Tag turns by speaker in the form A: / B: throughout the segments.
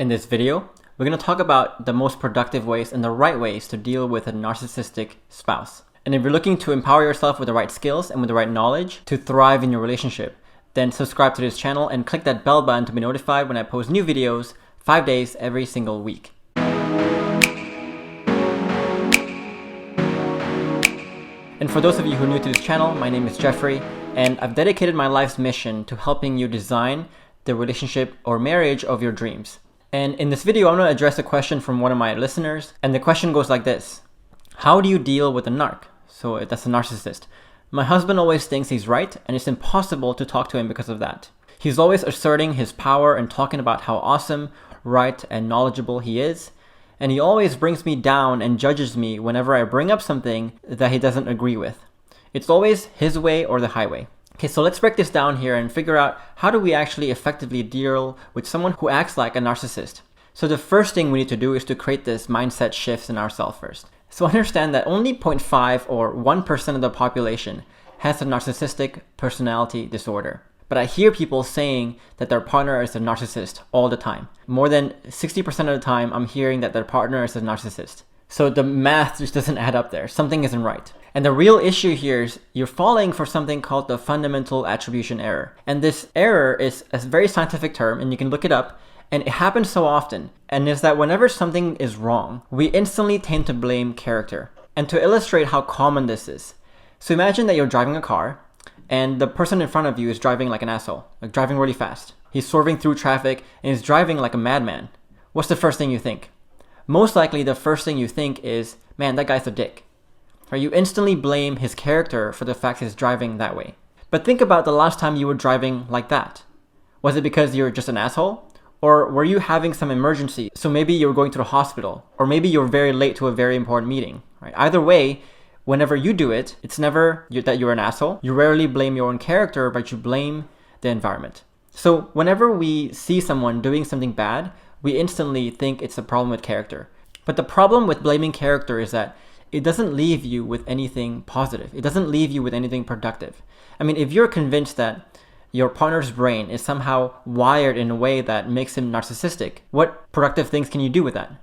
A: In this video, we're going to talk about the most productive ways and the right ways to deal with a narcissistic spouse. And if you're looking to empower yourself with the right skills and with the right knowledge to thrive in your relationship, then subscribe to this channel and click that bell button to be notified when I post new videos 5 days every single week. And for those of you who are new to this channel, my name is Geoffrey, and I've dedicated my life's mission to helping you design the relationship or marriage of your dreams. And in this video, I'm going to address a question from one of my listeners. And the question goes like this: how do you deal with a narc? So that's a narcissist. My husband always thinks he's right, and it's impossible to talk to him because of that. He's always asserting his power and talking about how awesome, right, and knowledgeable he is. And he always brings me down and judges me whenever I bring up something that he doesn't agree with. It's always his way or the highway. Okay, so let's break this down here and figure out how do we actually effectively deal with someone who acts like a narcissist. So the first thing we need to do is to create this mindset shifts in ourselves first. So understand that only 0.5 or 1% of the population has a narcissistic personality disorder. But I hear people saying that their partner is a narcissist all the time. More than 60% of the time, I'm hearing that their partner is a narcissist. So the math just doesn't add up there. Something isn't right. And the real issue here is you're falling for something called the fundamental attribution error. And this error is a very scientific term, and you can look it up. And it happens so often. And is that whenever something is wrong, we instantly tend to blame character. And to illustrate how common this is, so imagine that you're driving a car, and the person in front of you is driving like an asshole, like driving really fast. He's swerving through traffic, and he's driving like a madman. What's the first thing you think? Most likely the first thing you think is, man, that guy's a dick. Or you instantly blame his character for the fact he's driving that way. But think about the last time you were driving like that. Was it because you're just an asshole? Or were you having some emergency? So maybe you were going to the hospital, or maybe you're very late to a very important meeting, right? Either way, whenever you do it, it's never that you're an asshole. You rarely blame your own character, but you blame the environment. So whenever we see someone doing something bad, we instantly think it's a problem with character. But the problem with blaming character is that it doesn't leave you with anything positive. It doesn't leave you with anything productive. I mean, if you're convinced that your partner's brain is somehow wired in a way that makes him narcissistic, what productive things can you do with that?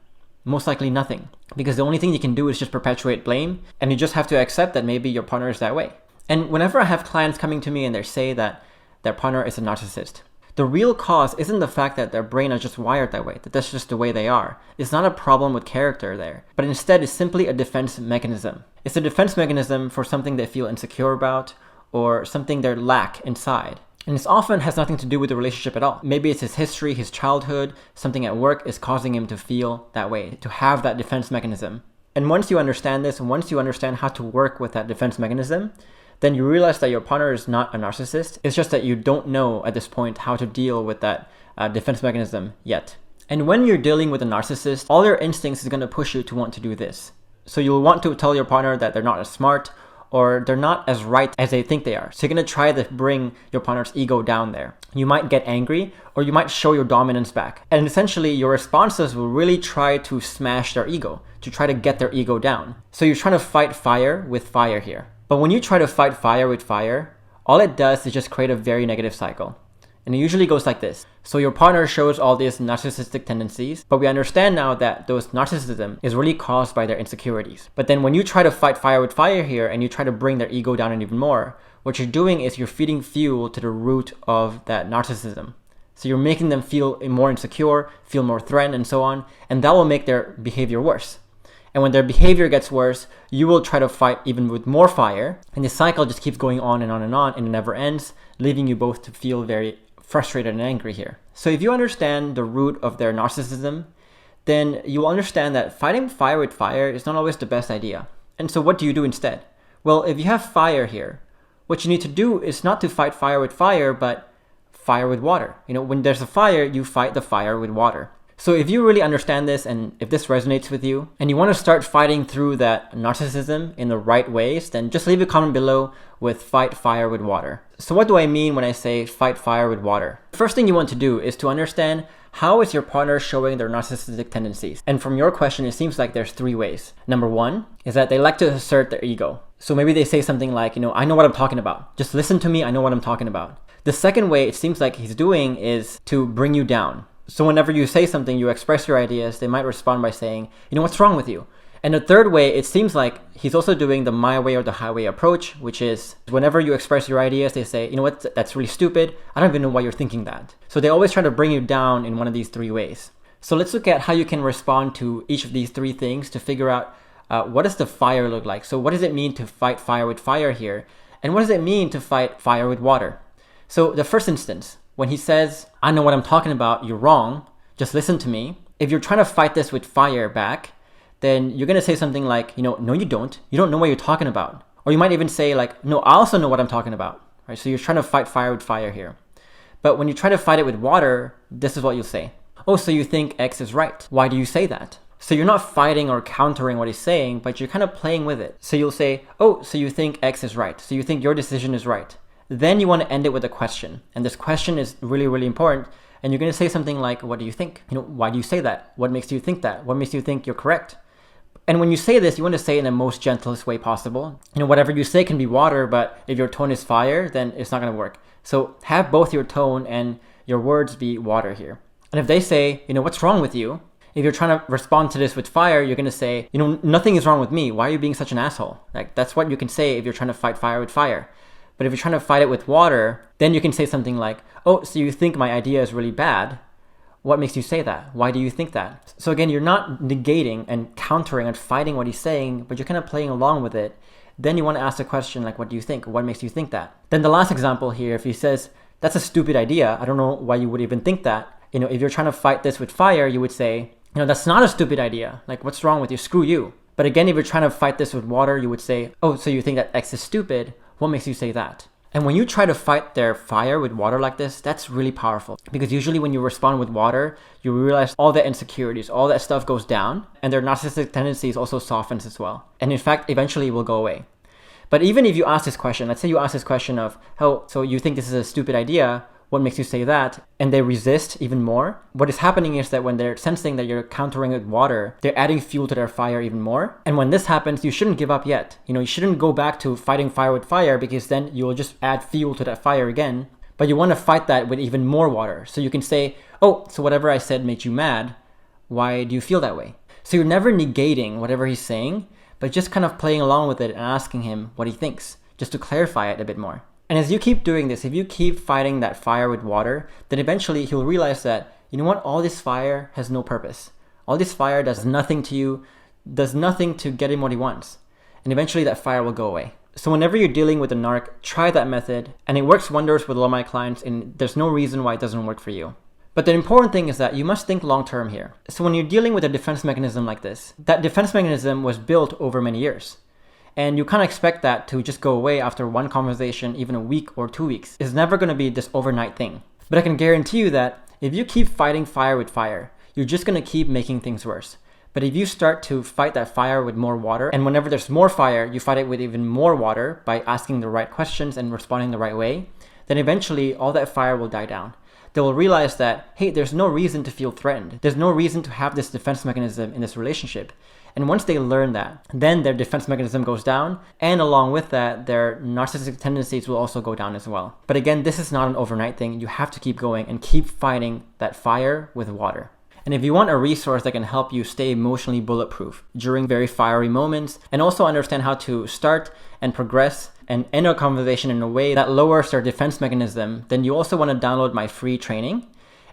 A: Most likely nothing. Because the only thing you can do is just perpetuate blame, and you just have to accept that maybe your partner is that way. And whenever I have clients coming to me and they say that their partner is a narcissist, the real cause isn't the fact that their brain is just wired that way, that that's just the way they are. It's not a problem with character there, but instead it's simply a defense mechanism. It's a defense mechanism for something they feel insecure about or something they lack inside. And this often has nothing to do with the relationship at all. Maybe it's his history, his childhood, something at work is causing him to feel that way, to have that defense mechanism. And once you understand this, and once you understand how to work with that defense mechanism, then you realize that your partner is not a narcissist. It's just that you don't know at this point how to deal with that defense mechanism yet. And when you're dealing with a narcissist, all your instincts is going to push you to want to do this. So you'll want to tell your partner that they're not as smart or they're not as right as they think they are. So you're going to try to bring your partner's ego down there. You might get angry or you might show your dominance back. And essentially your responses will really try to smash their ego, to try to get their ego down. So you're trying to fight fire with fire here. But when you try to fight fire with fire, all it does is just create a very negative cycle. And it usually goes like this. So your partner shows all these narcissistic tendencies, but we understand now that those narcissism is really caused by their insecurities. But then when you try to fight fire with fire here and you try to bring their ego down even more, what you're doing is you're feeding fuel to the root of that narcissism. So you're making them feel more insecure, feel more threatened and so on, and that will make their behavior worse. And when their behavior gets worse, you will try to fight even with more fire. And the cycle just keeps going on and on and on, and it never ends, leaving you both to feel very frustrated and angry here. So if you understand the root of their narcissism, then you will understand that fighting fire with fire is not always the best idea. And so what do you do instead? Well, if you have fire here, what you need to do is not to fight fire with fire, but fire with water. You know, when there's a fire, you fight the fire with water. So if you really understand this and if this resonates with you and you want to start fighting through that narcissism in the right ways, then just leave a comment below with fight fire with water. So what do I mean when I say fight fire with water? First thing you want to do is to understand how is your partner showing their narcissistic tendencies. And from your question, it seems like there's 3 ways. Number 1 is that they like to assert their ego. So maybe they say something like, I know what I'm talking about. Just listen to me, I know what I'm talking about. The second way it seems like he's doing is to bring you down. So whenever you say something, you express your ideas, they might respond by saying, what's wrong with you? And the third way, it seems like he's also doing the my way or the highway approach, which is whenever you express your ideas, they say, that's really stupid. I don't even know why you're thinking that. So they always try to bring you down in one of these three ways. So let's look at how you can respond to each of these three things to figure out what does the fire look like. So what does it mean to fight fire with fire here? And what does it mean to fight fire with water? So the first instance, when he says, I know what I'm talking about, you're wrong, just listen to me. If you're trying to fight this with fire back, then you're going to say something like, no, you don't know what you're talking about. Or you might even say like, no, I also know what I'm talking about, right? So you're trying to fight fire with fire here. But when you try to fight it with water, this is what you'll say. Oh, so you think X is right. Why do you say that? So you're not fighting or countering what he's saying, but you're kind of playing with it. So you'll say, oh, so you think X is right. So you think your decision is right. Then you want to end it with a question. And this question is really, really important. And you're going to say something like, what do you think? Why do you say that? What makes you think that? What makes you think you're correct? And when you say this, you want to say it in the most gentlest way possible. Whatever you say can be water, but if your tone is fire, then it's not going to work. So have both your tone and your words be water here. And if they say, what's wrong with you? If you're trying to respond to this with fire, you're going to say, nothing is wrong with me. Why are you being such an asshole? Like, that's what you can say if you're trying to fight fire with fire. But if you're trying to fight it with water, then you can say something like, oh, so you think my idea is really bad? What makes you say that? Why do you think that? So again, you're not negating and countering and fighting what he's saying, but you're kind of playing along with it. Then you want to ask a question like, what do you think? What makes you think that? Then the last example here, if he says, that's a stupid idea, I don't know why you would even think that. If you're trying to fight this with fire, you would say, that's not a stupid idea. Like, what's wrong with you? Screw you. But again, if you're trying to fight this with water, you would say, oh, so you think that X is stupid? What makes you say that? And when you try to fight their fire with water like this, that's really powerful. Because usually when you respond with water, you realize all the insecurities, all that stuff goes down, and their narcissistic tendencies also softens as well. And in fact, eventually it will go away. But even if you ask this question, let's say you ask this question of, oh, so you think this is a stupid idea? What makes you say that? And they resist even more. What is happening is that when they're sensing that you're countering with water, they're adding fuel to their fire even more. And when this happens, you shouldn't give up yet. You shouldn't go back to fighting fire with fire, because then you'll just add fuel to that fire again. But you want to fight that with even more water. So you can say, oh, so whatever I said made you mad. Why do you feel that way? So you're never negating whatever he's saying, but just kind of playing along with it and asking him what he thinks, just to clarify it a bit more. And as you keep doing this, if you keep fighting that fire with water, then eventually he'll realize that, all this fire has no purpose. All this fire does nothing to you, does nothing to get him what he wants. And eventually that fire will go away. So whenever you're dealing with a narc, try that method. And it works wonders with a lot of my clients, and there's no reason why it doesn't work for you. But the important thing is that you must think long term here. So when you're dealing with a defense mechanism like this, that defense mechanism was built over many years. And you can't expect that to just go away after one conversation, even a week or 2 weeks. It's never going to be this overnight thing. But I can guarantee you that if you keep fighting fire with fire, you're just going to keep making things worse. But if you start to fight that fire with more water, and whenever there's more fire, you fight it with even more water by asking the right questions and responding the right way, then eventually all that fire will die down. They will realize that, hey, there's no reason to feel threatened. There's no reason to have this defense mechanism in this relationship. And once they learn that, then their defense mechanism goes down, and along with that, their narcissistic tendencies will also go down as well. But again, this is not an overnight thing. You have to keep going and keep fighting that fire with water. And if you want a resource that can help you stay emotionally bulletproof during very fiery moments, and also understand how to start and progress and end a conversation in a way that lowers their defense mechanism, then you also want to download my free training.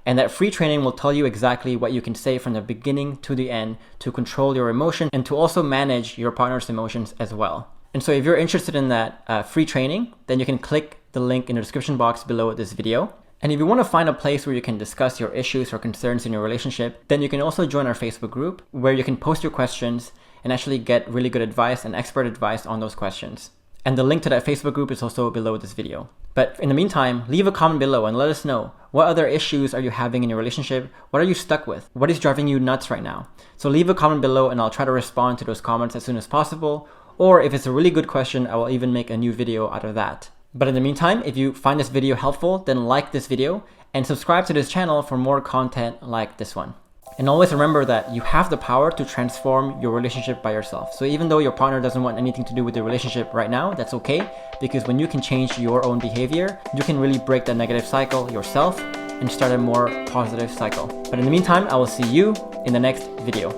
A: And that free training will tell you exactly what you can say from the beginning to the end to control your emotion and to also manage your partner's emotions as well. And so if you're interested in that free training, then you can click the link in the description box below this video. And if you want to find a place where you can discuss your issues or concerns in your relationship, then you can also join our Facebook group where you can post your questions and actually get really good advice and expert advice on those questions. And the link to that Facebook group is also below this video. But in the meantime, leave a comment below and let us know, what other issues are you having in your relationship? What are you stuck with? What is driving you nuts right now? So leave a comment below and I'll try to respond to those comments as soon as possible. Or if it's a really good question, I will even make a new video out of that. But in the meantime, if you find this video helpful, then like this video and subscribe to this channel for more content like this one. And always remember that you have the power to transform your relationship by yourself. So even though your partner doesn't want anything to do with the relationship right now, that's okay. Because when you can change your own behavior, you can really break that negative cycle yourself and start a more positive cycle. But in the meantime, I will see you in the next video.